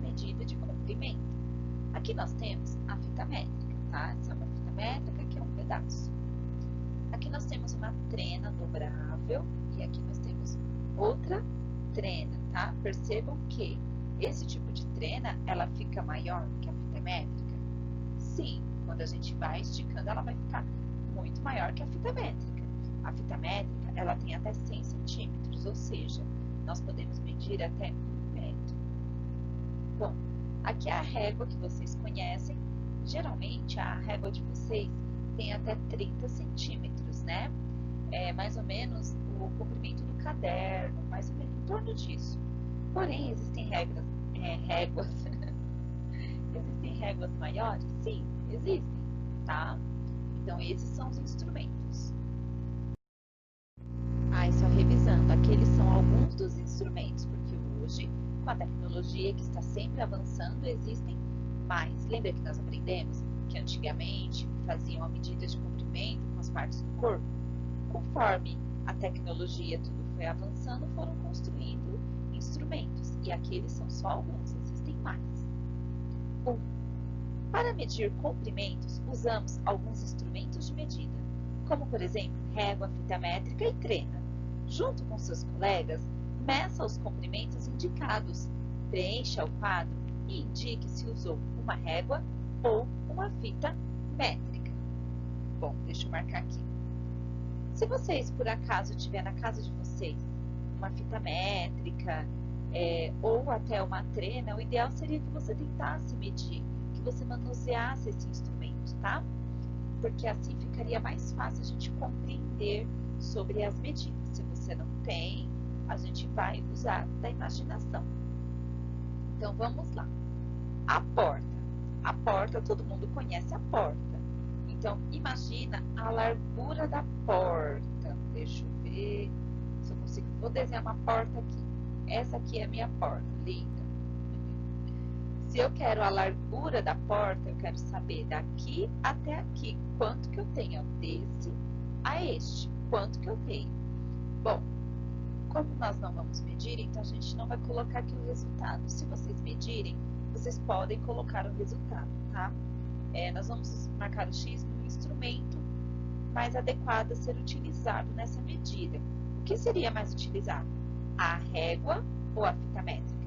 medida de comprimento. Aqui nós temos a fita métrica, tá? Essa é uma fita métrica que é um pedaço. Aqui nós temos uma trena dobrável e aqui nós temos outra trena, tá? Percebam que esse tipo de trena, ela fica maior que a fita métrica? Sim, quando a gente vai esticando, ela vai ficar muito maior que a fita métrica. A fita métrica, ela tem até 100 centímetros, ou seja, nós podemos medir até 1 metro. Bom, aqui é a régua que vocês conhecem. Geralmente, a régua de vocês tem até 30 centímetros, né? É mais ou menos o comprimento do caderno, mais ou menos em torno disso. Porém, existem réguas. Existem réguas maiores? Sim, existem, tá? Então, esses são os instrumentos. E só revisando, aqueles são alguns dos instrumentos, porque hoje, com a tecnologia que está sempre avançando, existem mais. Lembra que nós aprendemos que antigamente faziam a medida de comprimento com as partes do corpo? Conforme a tecnologia tudo foi avançando, foram construindo instrumentos. E aqueles são só alguns, existem mais. Para medir comprimentos, usamos alguns instrumentos de medida, como por exemplo, régua, fita métrica e trena. Junto com seus colegas, meça os comprimentos indicados, preencha o quadro e indique se usou uma régua ou uma fita métrica. Bom, deixa eu marcar aqui. Se vocês, por acaso, tiver na casa de vocês uma fita métrica ou até uma trena, o ideal seria que você tentasse medir, que você manuseasse esse instrumento, tá? Porque assim ficaria mais fácil a gente compreender sobre as medidas. Se você não tem, a gente vai usar da imaginação. Então, vamos lá. A porta. A porta, todo mundo conhece a porta. Então, imagina a largura da porta. Deixa eu ver se eu consigo. Vou desenhar uma porta aqui. Essa aqui é a minha porta, linda. Se eu quero a largura da porta, eu quero saber daqui até aqui, quanto que eu tenho, desse a este, quanto que eu tenho. Bom, como nós não vamos medir, então a gente não vai colocar aqui o resultado. Se vocês medirem, vocês podem colocar o resultado, tá? Nós vamos marcar o X no instrumento mais adequado a ser utilizado nessa medida. O que seria mais utilizado? A régua ou a fita métrica?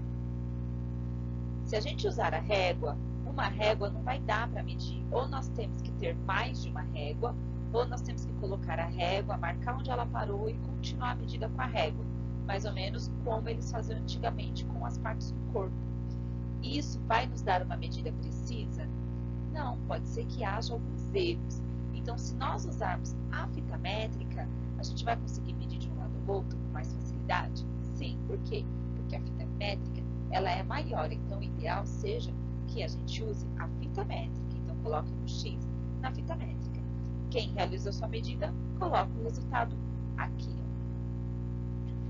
Se a gente usar a régua, uma régua não vai dar para medir. Ou nós temos que ter mais de uma régua, ou nós temos que colocar a régua, marcar onde ela parou e continuar a medida com a régua. Mais ou menos como eles faziam antigamente com as partes do corpo. Isso vai nos dar uma medida precisa? Não, pode ser que haja alguns erros. Então, se nós usarmos a fita métrica, a gente vai conseguir medir de um lado ao outro com mais facilidade? Sim, por quê? Porque a fita métrica ela é maior, então o ideal seja que a gente use a fita métrica. Então, coloque o X na fita métrica. Quem realizou sua medida, coloca o resultado aqui.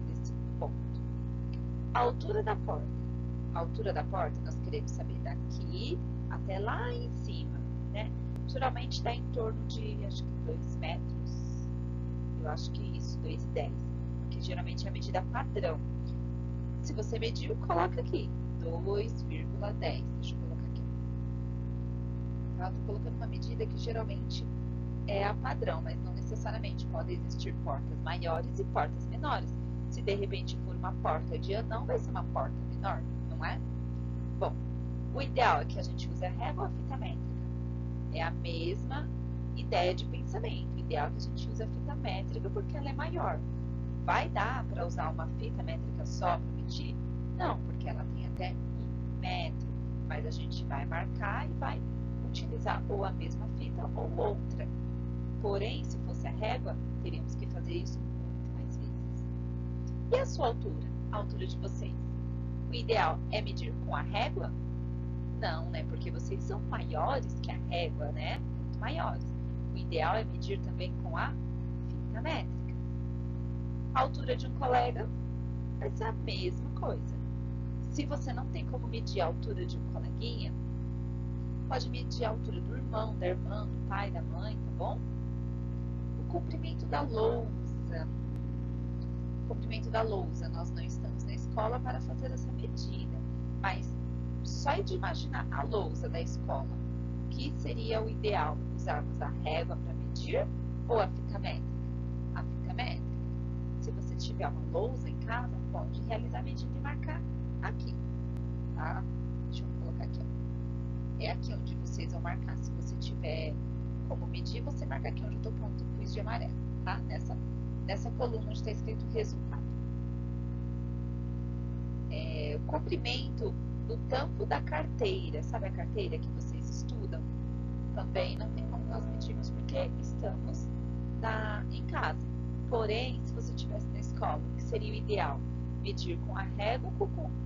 Nesse ponto. A altura da porta. A altura da porta, nós queremos saber daqui até lá em cima, né? Geralmente dá em torno de, acho que 2 metros. Eu acho que isso, 2,10. Porque geralmente é a medida padrão. Se você mediu, coloca aqui, 2,10. Deixa eu colocar aqui. Eu estou colocando uma medida que geralmente é a padrão, mas não necessariamente. Podem existir portas maiores e portas menores. Se de repente for uma porta de anão, vai ser uma porta menor, não é? Bom, o ideal é que a gente use a régua ou a fita métrica. É a mesma ideia de pensamento. O ideal é que a gente use a fita métrica porque ela é maior. Vai dar para usar uma fita métrica só para medir? Não, porque ela tem até 1 metro. Mas a gente vai marcar e vai utilizar ou a mesma fita ou outra. Porém, se fosse a régua, teríamos que fazer isso muito mais vezes. E a sua altura? A altura de vocês? O ideal é medir com a régua? Não, né? Porque vocês são maiores que a régua, né? Muito maiores. O ideal é medir também com a fita métrica. A altura de um colega vai ser a mesma coisa. Se você não tem como medir a altura de um coleguinha, pode medir a altura do irmão, da irmã, do pai, da mãe, tá bom? O comprimento da lousa. O comprimento da lousa, nós não estamos na escola para fazer essa medida, mas só de imaginar a lousa da escola, o que seria o ideal? Usarmos a régua para medir ou a fita métrica? A fita métrica. Se você tiver uma lousa em casa, pode realizar a medida e marcar aqui, tá? Deixa eu colocar aqui, ó. É aqui onde vocês vão marcar. Se você tiver como medir, você marca aqui onde eu estou pondo o quiz de amarelo, tá? Nessa coluna onde está escrito resultado. O comprimento do tampo da carteira, sabe a carteira que vocês estudam? Também não tem como nós medirmos porque estamos em casa. Porém, se você estivesse na escola, o que seria o ideal? Medir com a régua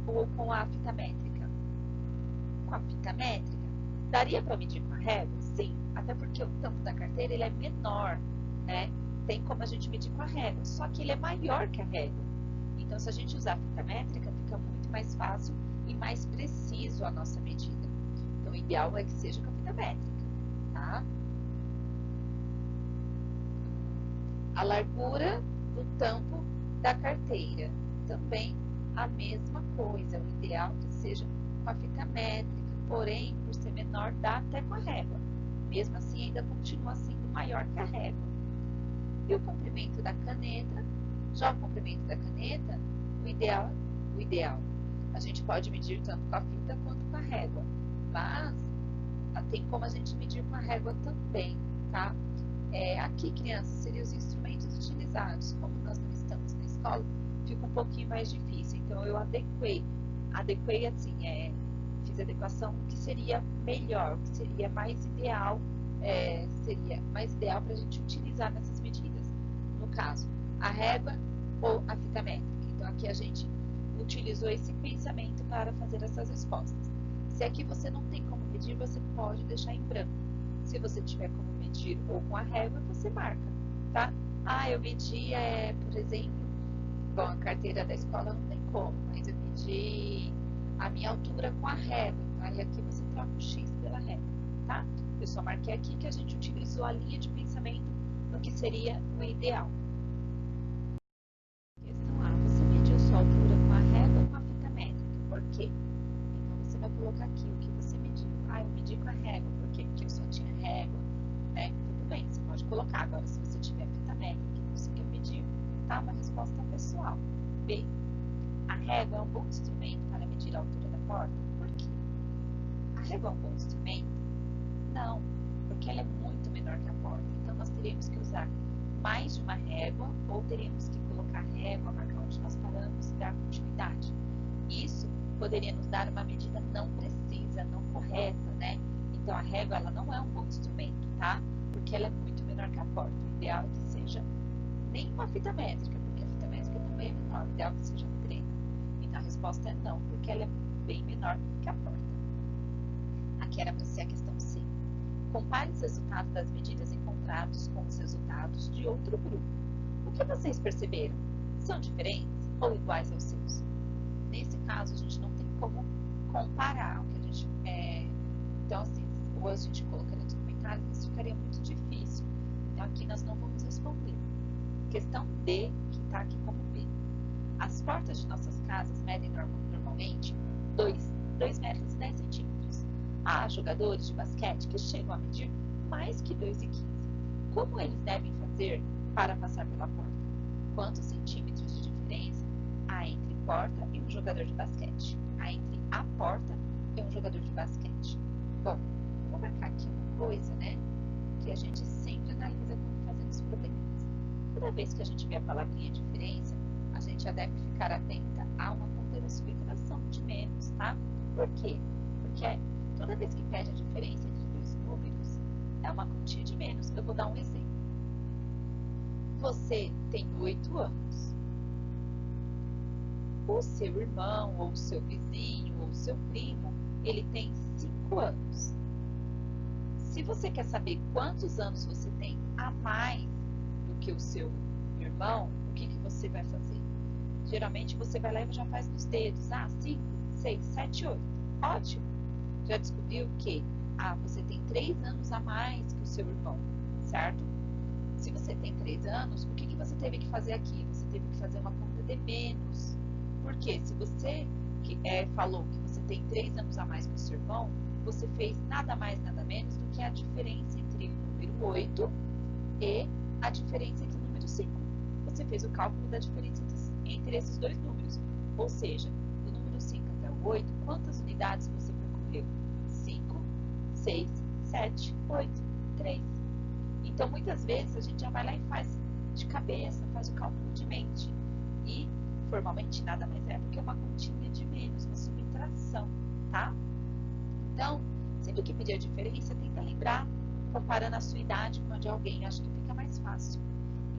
ou com a fita métrica? Com a fita métrica. Daria para medir com a régua? Sim, até porque o tampo da carteira ele é menor, né? Tem como a gente medir com a régua, só que ele é maior que a régua. Então, se a gente usar a fita métrica, fica muito mais fácil e mais preciso a nossa medida. Então, o ideal é que seja com a fita métrica, tá? A largura do tampo da carteira, também a mesma coisa. O ideal é que seja com a fita métrica, porém, por ser menor, dá até com a régua. Mesmo assim, ainda continua sendo maior que a régua. E o comprimento da caneta? Já o comprimento da caneta, o ideal, a gente pode medir tanto com a fita quanto com a régua, mas tem como a gente medir com a régua também, tá? Aqui, crianças, seriam os instrumentos utilizados. Como nós não estamos na escola, fica um pouquinho mais difícil. Então, eu adequei assim, fiz a adequação o que seria melhor, o que seria mais ideal, para a gente utilizar nessas medidas. No caso, a régua ou a fita métrica. Então, aqui a gente utilizou esse pensamento para fazer essas respostas. Se aqui você não tem como medir, você pode deixar em branco. Se você tiver como medir ou com a régua, você marca, tá? Eu medi, por exemplo, bom, a carteira da escola não tem como, mas eu medi a minha altura com a régua, tá? E aqui você troca o X pela régua, tá? Eu só marquei aqui que a gente utilizou a linha de pensamento no que seria o ideal. Questão A. Você mediu sua altura com a régua ou com a fita métrica? Por quê? Então, você vai colocar aqui o que você mediu. Eu medi com a régua. Por quê? Porque eu só tinha régua, né? Tudo bem, você pode colocar. Agora, se você tiver fita métrica e conseguiu medir, tá? Uma resposta pessoal. B. A régua é um bom instrumento para medir a altura da porta? Por quê? A régua é um bom instrumento? Não, porque ela é muito menor que a porta. Então, nós teríamos que usar mais de uma régua ou teríamos que colocar a régua, marcar onde nós paramos e dar continuidade. Isso poderia nos dar uma medida não precisa, não correta, né? Então, a régua ela não é um bom instrumento, tá? Porque ela é muito menor que a porta. O ideal é que seja nem uma fita métrica, porque a fita métrica também é menor. O ideal é que seja a trena. Então, a resposta é não, porque ela é bem menor que a porta. Aqui era para ser a questão C. Compare os resultados das medidas encontrados com os resultados de outro grupo. O que vocês perceberam? São diferentes ou iguais aos seus? Nesse caso, a gente não tem como comparar o que a gente então, assim, ou a gente colocaria nos comentários, mas ficaria muito difícil. Então, aqui nós não vamos responder. Questão D, que está aqui como B. As portas de nossas casas medem normalmente 2,10 metros. Há jogadores de basquete que chegam a medir mais que 2,15. Como eles devem fazer para passar pela porta? Quantos centímetros de diferença há entre porta e um jogador de basquete? Há entre a porta e um jogador de basquete? Bom, vou marcar aqui uma coisa, né? Que a gente sempre analisa quando fazemos probleminhas. Toda vez que a gente vê a palavrinha diferença, a gente já deve ficar atenta a uma ponteira subtração de menos, tá? Por quê? Porque toda vez que pede a diferença entre dois números, é uma continha de menos. Eu vou dar um exemplo. Você tem 8 anos. O seu irmão, ou o seu vizinho, ou o seu primo, ele tem 5 anos. Se você quer saber quantos anos você tem a mais do que o seu irmão, o que você vai fazer? Geralmente você vai lá e já faz nos dedos. 5, 6, 7, 8. Ótimo! Já descobriu que você tem 3 anos a mais que o seu irmão, certo? Se você tem 3 anos, o que você teve que fazer aqui? Você teve que fazer uma conta de menos. Porque se você falou que você tem 3 anos a mais que o seu irmão, você fez nada mais, nada menos do que a diferença entre o número 8 e a diferença entre o número 5. Você fez o cálculo da diferença entre esses dois números. Ou seja, do número 5 até o 8, quantas unidades você percorreu? 5, 6, 7, 8, 3. Então, muitas vezes, a gente já vai lá e faz de cabeça, faz o cálculo de mente. E, formalmente, nada mais é do que uma continha de menos, uma subtração, tá? Então, sempre que pedir a diferença, tenta lembrar, comparando a sua idade com a de alguém, acho que fica mais fácil.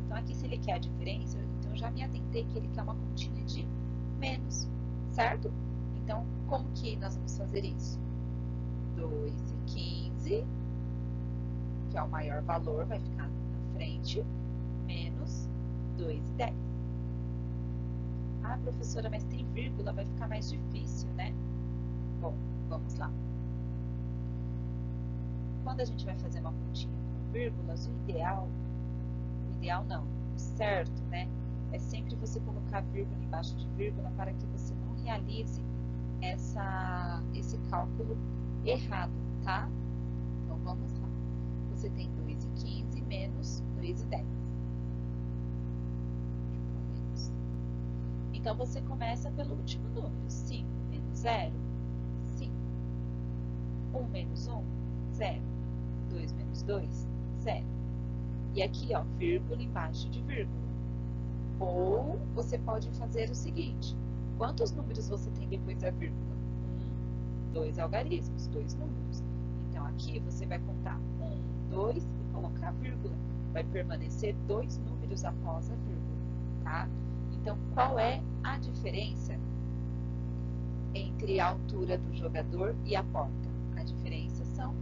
Então, aqui, se ele quer a diferença, então eu já me atentei que ele quer uma continha de menos, certo? Então, como que nós vamos fazer isso? 2,15, que é o maior valor, vai ficar na frente, menos 2,10. Ah, professora, mas tem vírgula, vai ficar mais difícil, né? Bom, vamos lá. Quando a gente vai fazer uma continha com vírgulas, o ideal não, o certo, né? É sempre você colocar vírgula embaixo de vírgula para que você não realize esse cálculo errado, tá? Então, vamos lá. Você tem 2,15 menos 2,10. Então, você começa pelo último número. 5 menos 0, 5. 1 menos 1, 0. 2 menos 2, 0. E aqui, ó, vírgula embaixo de vírgula. Ou você pode fazer o seguinte. Quantos números você tem depois da vírgula? 2 algarismos, 2 números. Então, aqui você vai contar 1, 2 e colocar vírgula. Vai permanecer 2 números após a vírgula, tá? Então, qual é a diferença entre a altura do jogador e a porta? A diferença são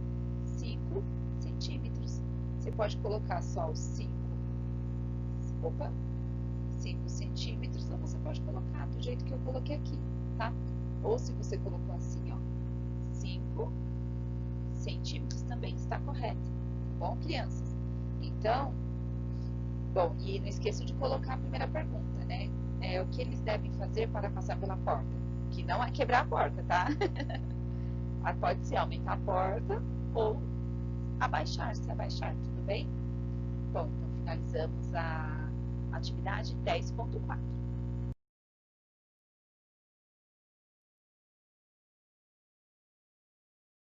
5 centímetros. Você pode colocar só os 5 centímetros, ou você pode colocar do jeito que eu coloquei aqui, tá? Ou se você colocou assim, ó, 5 centímetros também está correto, tá bom, crianças? Então, bom, e não esqueçam de colocar a primeira pergunta, né? O que eles devem fazer para passar pela porta? Que não é quebrar a porta, tá? Pode ser aumentar a porta ou abaixar-se, tudo bem? Bom, então finalizamos a atividade 10.4.